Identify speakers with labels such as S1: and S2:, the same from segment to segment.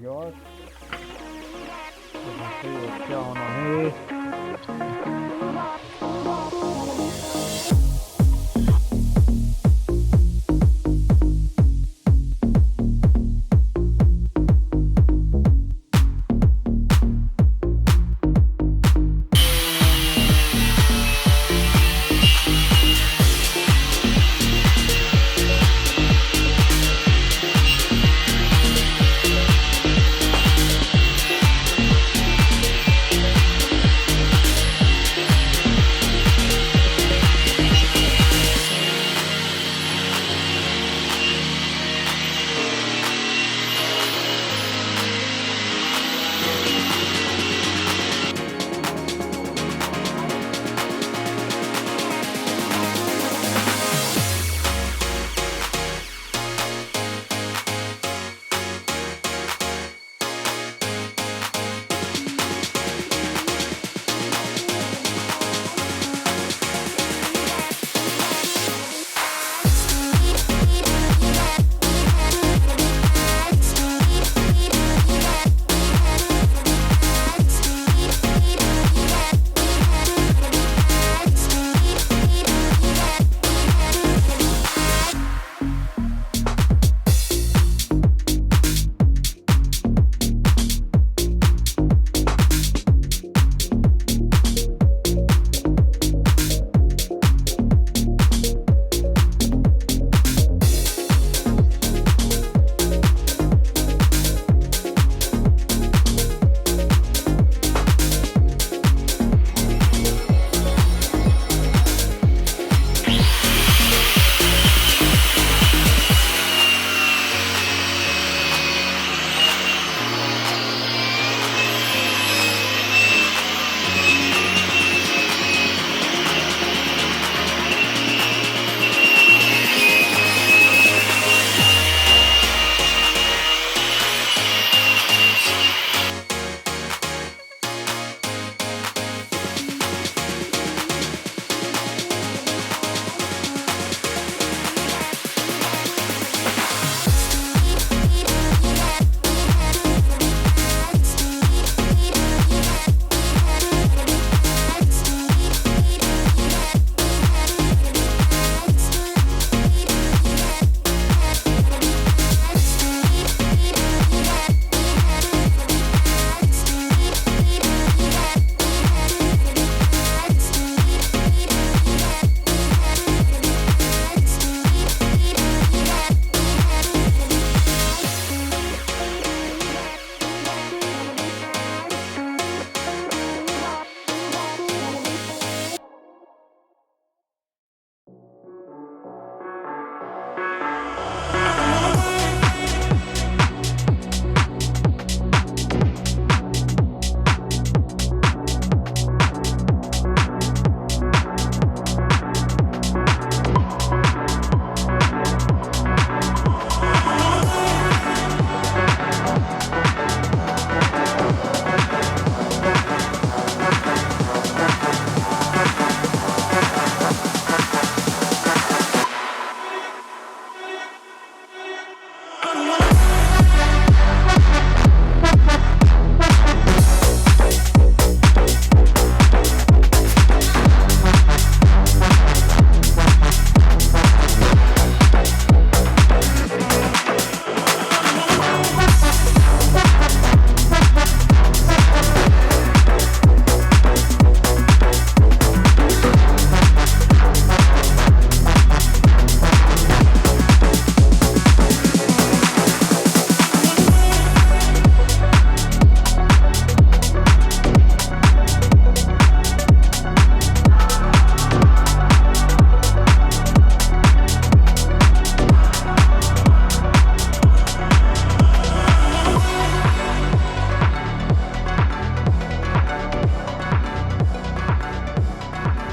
S1: guys. You can see what's going on here.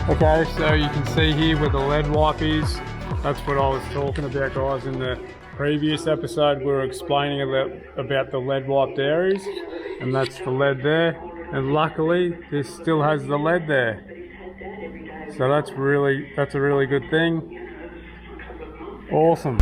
S1: Okay, so you can see here with the lead wipers, that's what I was talking about, guys. In the previous episode we were explaining about the lead wiped areas, and that's the lead there, and luckily this still has the lead there, so that's a really good thing. Awesome.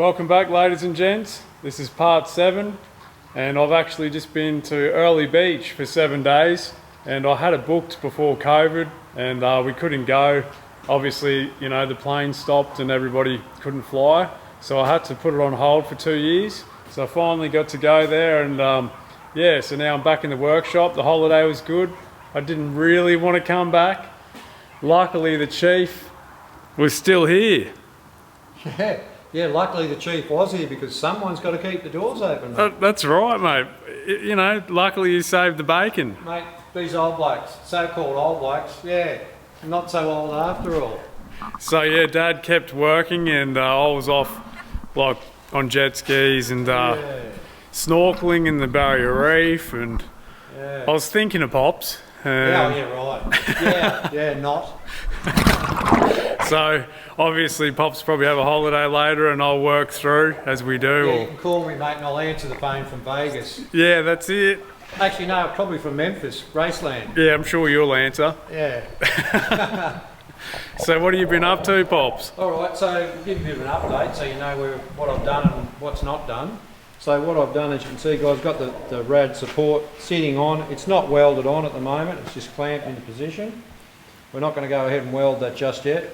S1: Welcome back, ladies and gents. This is part 7, and I've actually just been to Early Beach for 7 days, and I had it booked before COVID, and we couldn't go. Obviously, you know, the plane stopped and everybody couldn't fly, so I had to put it on hold for 2 years. So I finally got to go there, and yeah, so now I'm back in the workshop. The holiday was good. I didn't really want to come back. Luckily, the chief was still here.
S2: Yeah, luckily the chief was here because someone's got to keep the doors open, mate.
S1: That's right, mate. You know, luckily you saved the bacon.
S2: Mate, these old blokes, so-called old blokes, yeah, not so old after all.
S1: So yeah, Dad kept working, and I was off like on jet skis and snorkeling in the Barrier Reef, and I was thinking of Pops.
S2: Yeah, right. Yeah, not.
S1: So obviously Pops probably have a holiday later, and I'll work through as we do.
S2: Yeah, you can call me, mate, and I'll answer the phone from Vegas.
S1: Yeah, that's it.
S2: Actually, no, probably from Memphis, Raceland.
S1: Yeah, I'm sure you'll answer.
S2: Yeah.
S1: So what have you been up to, Pops?
S2: All right, so I'll give you a bit of an update so you know what I've done and what's not done. So what I've done, as you can see, guys, got the rad support sitting on. It's not welded on at the moment, it's just clamped into position. We're not going to go ahead and weld that just yet.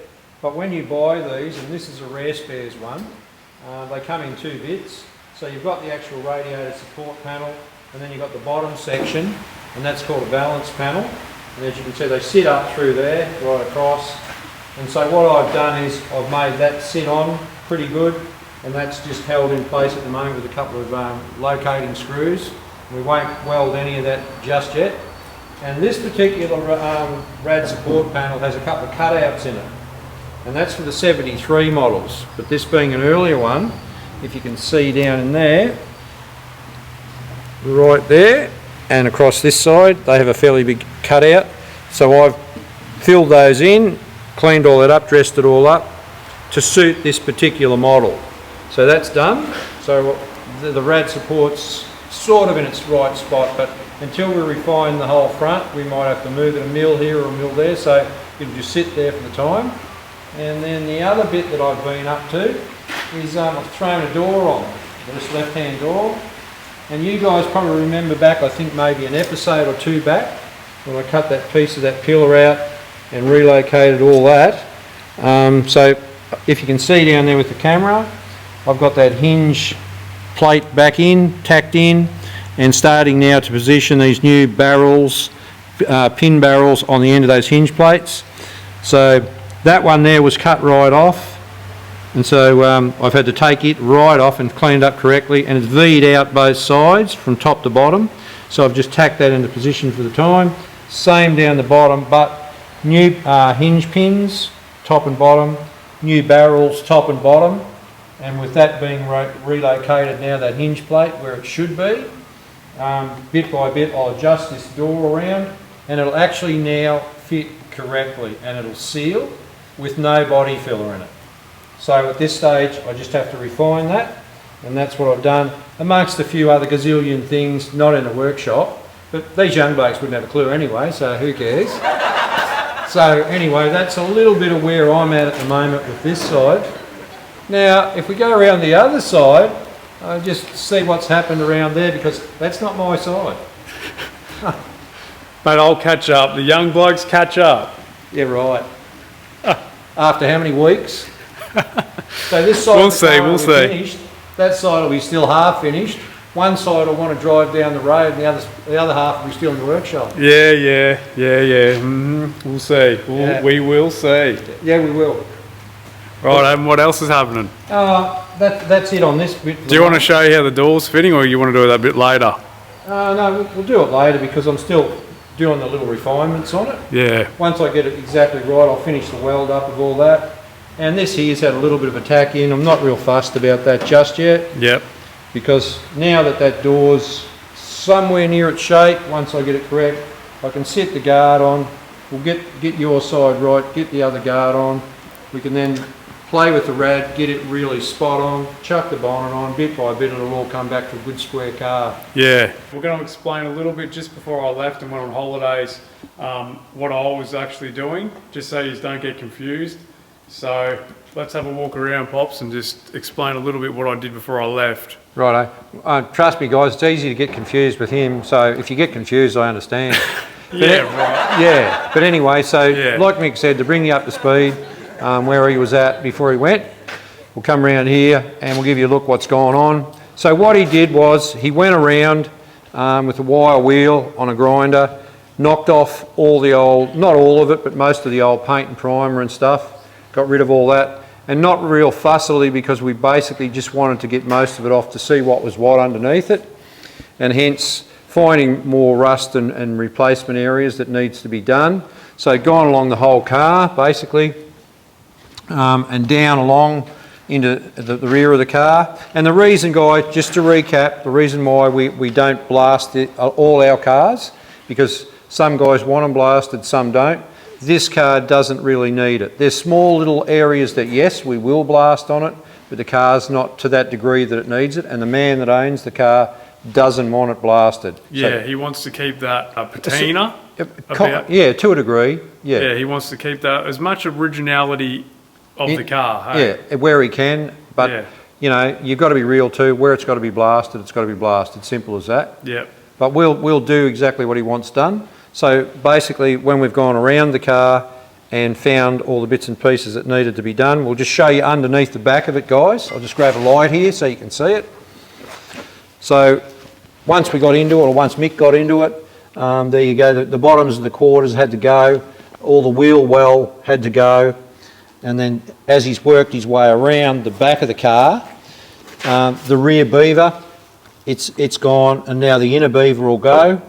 S2: But when you buy these, and this is a rare spares one, they come in 2 bits. So you've got the actual radiator support panel, and then you've got the bottom section, and that's called a balance panel. And as you can see, they sit up through there, right across. And so what I've done is I've made that sit on pretty good, and that's just held in place at the moment with a couple of locating screws. We won't weld any of that just yet. And this particular rad support panel has a couple of cutouts in it, and that's for the 73 models. But this being an earlier one, if you can see down in there, right there, and across this side, they have a fairly big cutout. So I've filled those in, cleaned all that up, dressed it all up to suit this particular model. So that's done. So the rad support's sort of in its right spot, but until we refine the whole front, we might have to move it a mil here or a mil there, so it'll just sit there for the time. And then the other bit that I've been up to is I've thrown a door on, this left-hand door. And you guys probably remember back, I think maybe an episode or 2 back, when I cut that piece of that pillar out and relocated all that. So if you can see down there with the camera, I've got that hinge plate back in, tacked in, and starting now to position these new barrels, pin barrels on the end of those hinge plates. So that one there was cut right off, and so I've had to take it right off and clean it up correctly, and it's V'd out both sides from top to bottom. So I've just tacked that into position for the time. Same down the bottom, but new hinge pins, top and bottom, new barrels, top and bottom, and with that being relocated now, that hinge plate where it should be, bit by bit I'll adjust this door around, and it'll actually now fit correctly, and it'll seal with no body filler in it. So at this stage I just have to refine that, and that's what I've done, amongst a few other gazillion things, not in a workshop, but these young blokes wouldn't have a clue anyway, so who cares. So anyway, that's a little bit of where I'm at the moment with this side. Now if we go around the other side, just see what's happened around there, because that's not my side.
S1: Mate, I'll catch up. The young blokes catch up.
S2: Yeah, right. After how many weeks? So this side
S1: we'll see.
S2: Finished. That side will be still half finished. One side will want to drive down the road, and the other half will be still in the workshop.
S1: Yeah. We'll see. We will see.
S2: Yeah, we will.
S1: Right, and what else is happening?
S2: That's it on this bit.
S1: Do you want to show you how the door's fitting, or you want to do that a bit later?
S2: No, we'll do it later, because I'm still doing the little refinements on it.
S1: Yeah.
S2: Once I get it exactly right, I'll finish the weld up of all that. And this here's had a little bit of a tack in. I'm not real fussed about that just yet.
S1: Yep.
S2: Because now that door's somewhere near its shape, once I get it correct, I can sit the guard on. We'll get your side right, get the other guard on. We can then play with the rad, get it really spot on, chuck the bonnet on, bit by bit it'll all come back to a good square car.
S1: Yeah. We're going to explain a little bit just before I left and went on holidays what I was actually doing, just so you don't get confused. So let's have a walk around, Pops, and just explain a little bit what I did before I left.
S2: Righto. Trust me, guys, it's easy to get confused with him. So if you get confused, I understand.
S1: Yeah, right.
S2: Yeah, but anyway, so
S1: Yeah.
S2: like Mick said, to bring you up to speed where he was at before he went, we'll come around here and we'll give you a look what's going on. So what he did was he went around with a wire wheel on a grinder, knocked off all the old, not all of it, but most of the old paint and primer and stuff, got rid of all that, and not real fussily because we basically just wanted to get most of it off to see what was what underneath it, and hence finding more rust and replacement areas that needs to be done. So gone along the whole car basically, and down along into the rear of the car. And the reason, guys, just to recap, the reason why we don't blast all our cars, because some guys want them blasted, some don't. This car doesn't really need it. There's small little areas that, yes, we will blast on it, but the car's not to that degree that it needs it, and the man that owns the car doesn't want it blasted.
S1: Yeah, so, he wants to keep that patina.
S2: Yeah, to a degree.
S1: Yeah, he wants to keep that as much originality of the car. Hey?
S2: Yeah, where he can, but you know, you've got to be real too. Where it's got to be blasted, it's got to be blasted. Simple as that.
S1: Yeah.
S2: But we'll do exactly what he wants done. So basically, when we've gone around the car and found all the bits and pieces that needed to be done, we'll just show you underneath the back of it, guys. I'll just grab a light here so you can see it. So once we got into it, or once Mick got into it, there you go. The bottoms of the quarters had to go. All the wheel well had to go. And then as he's worked his way around the back of the car, the rear beaver, it's gone, and now the inner beaver will go.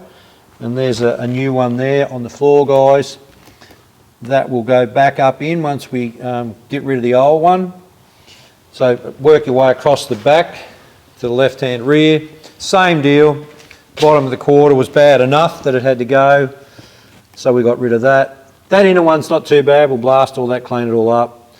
S2: And there's a new one there on the floor, guys. That will go back up in once we get rid of the old one. So work your way across the back to the left-hand rear. Same deal. Bottom of the quarter was bad enough that it had to go, so we got rid of that. That inner one's not too bad. We'll blast all that, clean it all up.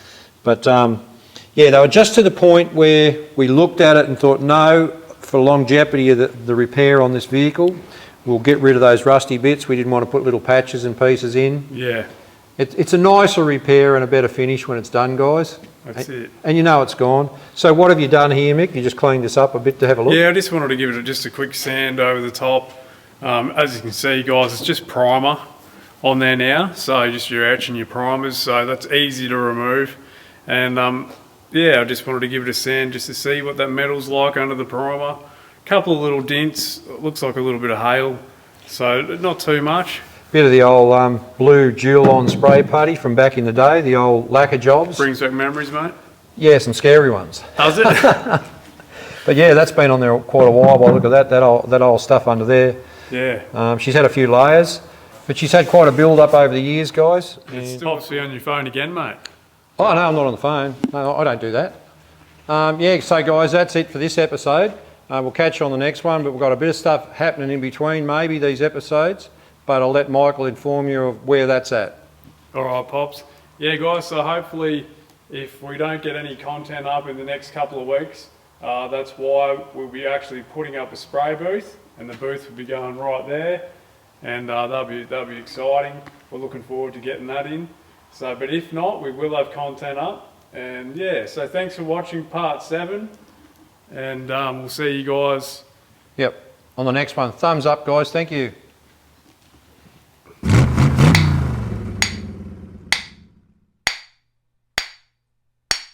S2: But yeah, they were just to the point where we looked at it and thought, no, for longevity of the repair on this vehicle, we'll get rid of those rusty bits. We didn't want to put little patches and pieces in.
S1: Yeah.
S2: It's a nicer repair and a better finish when it's done, guys.
S1: That's it.
S2: And you know it's gone. So what have you done here, Mick? You just cleaned this up a bit to have a look?
S1: Yeah, I just wanted to give it just a quick sand over the top. As you can see, guys, it's just primer on there now. So just your etch and your primers. So that's easy to remove. And yeah, I just wanted to give it a sand just to see what that metal's like under the primer. Couple of little dents. It looks like a little bit of hail. So not too much.
S2: Bit of the old blue dual-on spray putty from back in the day, the old lacquer jobs.
S1: Brings back memories, mate.
S2: Yeah, some scary ones.
S1: Does it?
S2: But yeah, that's been on there quite a while. By the look at that old stuff under there.
S1: Yeah.
S2: She's had a few layers, but she's had quite a build-up over the years, guys.
S1: It's still obviously on your phone again, mate.
S2: Oh no, I'm not on the phone. No, I don't do that. Yeah, so guys, that's it for this episode. We'll catch you on the next one, but we've got a bit of stuff happening in between, maybe these episodes. But I'll let Michael inform you of where that's at.
S1: All right, Pops. Yeah, guys, so hopefully if we don't get any content up in the next couple of weeks, that's why we'll be actually putting up a spray booth, and the booth will be going right there, and that'll be exciting. We're looking forward to getting that in. So, but if not, we will have content up. And yeah, so thanks for watching part 7, and we'll see you guys.
S2: Yep, on the next one. Thumbs up, guys. Thank you.